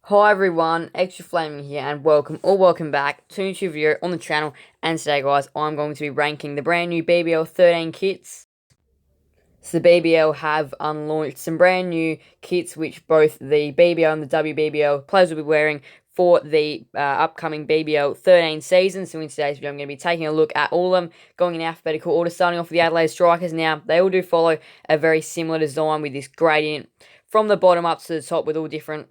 Hi everyone, Extra Flaming here and welcome back to a new video on the channel. And today guys, I'm going to be ranking the brand new BBL 13 kits. So the BBL have unlaunched some brand new kits which both the BBL and the WBBL players will be wearing for the upcoming BBL 13 season. So in today's video I'm going to be taking a look at all of them, going in alphabetical order, starting off with the Adelaide Strikers. Now, they all do follow a very similar design with this gradient from the bottom up to the top with all different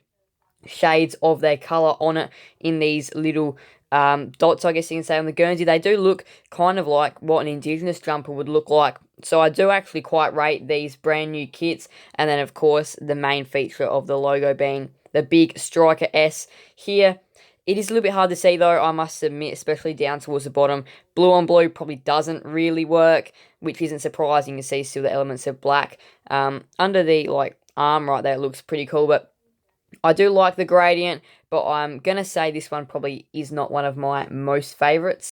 shades of their colour on it in these little dots, I guess you can say, on the Guernsey. They do look kind of like what an Indigenous jumper would look like. So I do actually quite rate these brand new kits. And then, of course, the main feature of the logo being the big striker S here. It is a little bit hard to see, though, I must admit, especially down towards the bottom. Blue on blue probably doesn't really work, which isn't surprising. You see still the elements of black. Under the arm right there, it looks pretty cool, but I do like the gradient, but I'm going to say this one probably is not one of my most favourites.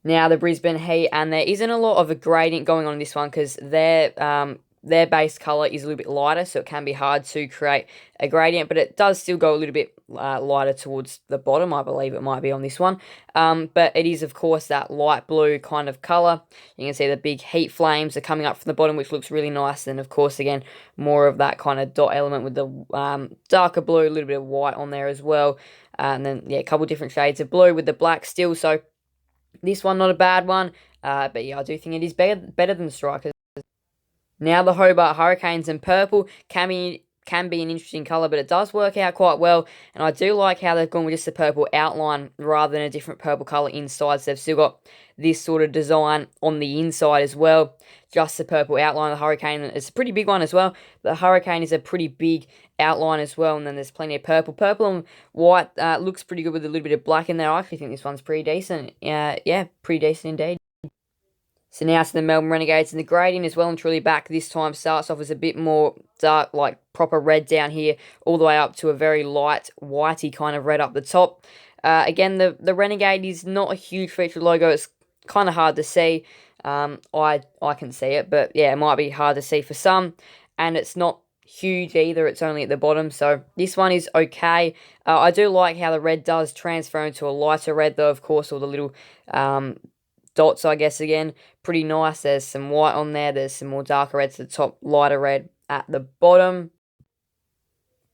Now, the Brisbane Heat, and there isn't a lot of a gradient going on in this one because their base colour is a little bit lighter, so it can be hard to create a gradient, but it does still go a little bit lighter towards the bottom. I believe it might be on this one. But it is, of course, that light blue kind of colour. You can see the big heat flames are coming up from the bottom, which looks really nice. And, of course, again, more of that kind of dot element with the darker blue, a little bit of white on there as well. And then, yeah, a couple different shades of blue with the black still. So this one, not a bad one. But, yeah, I do think it is better than the Strikers. Now the Hobart Hurricanes in purple can be an interesting colour, but it does work out quite well. And I do like how they've gone with just a purple outline rather than a different purple colour inside. So they've still got this sort of design on the inside as well. Just the purple outline of the Hurricane. It's a pretty big one as well. The Hurricane is a pretty big outline as well. And then there's plenty of purple. Purple and white looks pretty good with a little bit of black in there. I actually think this one's pretty decent. Yeah, pretty decent indeed. So now to the Melbourne Renegades, and the gradient is well and truly back this time. Starts off as a bit more dark, like proper red down here, all the way up to a very light, whitey kind of red up the top. Again, the Renegade is not a huge featured logo. It's kind of hard to see. I can see it, but yeah, it might be hard to see for some. And it's not huge either. It's only at the bottom, so this one is okay. I do like how the red does transfer into a lighter red, though, of course, all the little dots, I guess, again, pretty nice. There's some white on there. There's some more darker red to the top, lighter red at the bottom.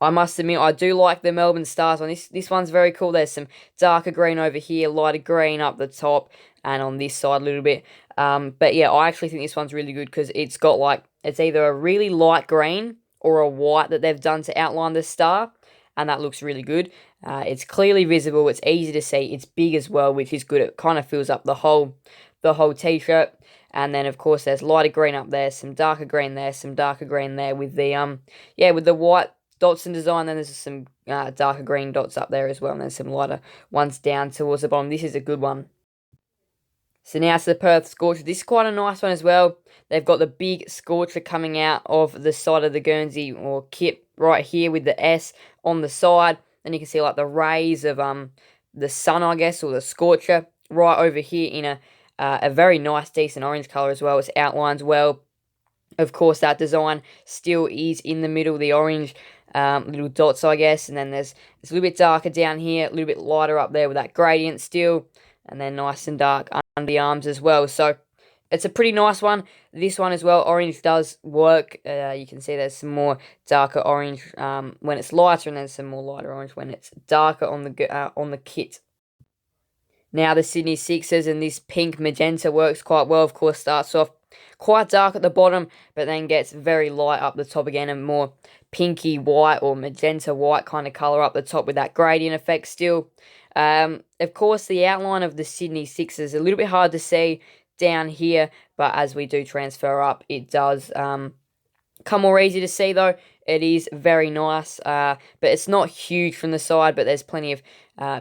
I must admit, I do like the Melbourne Stars one. This one's very cool. There's some darker green over here, lighter green up the top, and on this side a little bit. But yeah, I actually think this one's really good because it's got it's either a really light green or a white that they've done to outline the star, and that looks really good. It's clearly visible. It's easy to see. It's big as well, which is good. It kind of fills up the whole t-shirt. And then, of course, there's lighter green up there, some darker green there, some darker green there with the with the white dots and design. Then there's some darker green dots up there as well, and then some lighter ones down towards the bottom. This is a good one. So now to the Perth Scorcher. This is quite a nice one as well. They've got the big Scorcher coming out of the side of the Guernsey or kit right here with the S on the side. And you can see the rays of the sun, I guess, or the Scorcher right over here in a very nice, decent orange colour as well. It's outlined well. Of course, that design still is in the middle, the orange little dots, I guess. And then it's a little bit darker down here, a little bit lighter up there with that gradient still. And then nice and dark under the arms as well. So it's a pretty nice one. This one as well, orange does work. You can see there's some more darker orange when it's lighter, and then some more lighter orange when it's darker on the kit. Now the Sydney Sixers, and this pink magenta works quite well. Of course, starts off quite dark at the bottom, but then gets very light up the top again, and more pinky white or magenta white kind of colour up the top with that gradient effect still. Of course, the outline of the Sydney Sixers is a little bit hard to see down here, but as we do transfer up, it does come more easy to see, though. It is very nice, but it's not huge from the side, but there's plenty of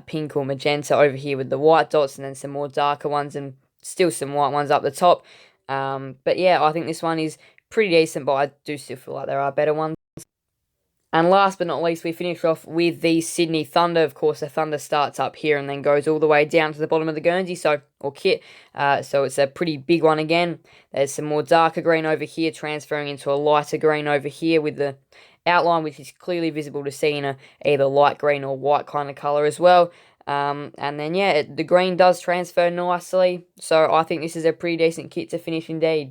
pink or magenta over here with the white dots, and then some more darker ones, and still some white ones up the top. But yeah, I think this one is pretty decent, but I do still feel like there are better ones. And last but not least, we finish off with the Sydney Thunder. Of course, the Thunder starts up here and then goes all the way down to the bottom of the Guernsey, or kit. So it's a pretty big one again. There's some more darker green over here, transferring into a lighter green over here with the outline, which is clearly visible to see in a either light green or white kind of colour as well. And then, yeah, the green does transfer nicely. So I think this is a pretty decent kit to finish indeed.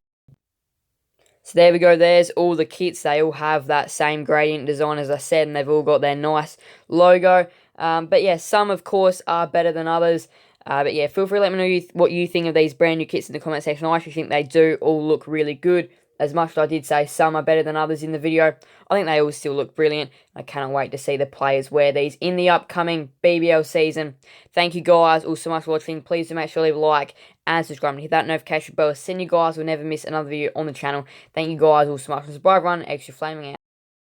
So there we go, there's all the kits. They all have that same gradient design as I said, and they've all got their nice logo. But yeah, some of course are better than others. But yeah, feel free to let me know what you think of these brand new kits in the comment section. I actually think they do all look really good. As much as I did say some are better than others in the video, I think they all still look brilliant. I cannot wait to see the players wear these in the upcoming BBL season. Thank you guys all so much for watching. Please do make sure to leave a like and subscribe and hit that notification bell. Send you guys will never miss another video on the channel. Thank you guys all so much. Bye everyone, Extra Flaming out.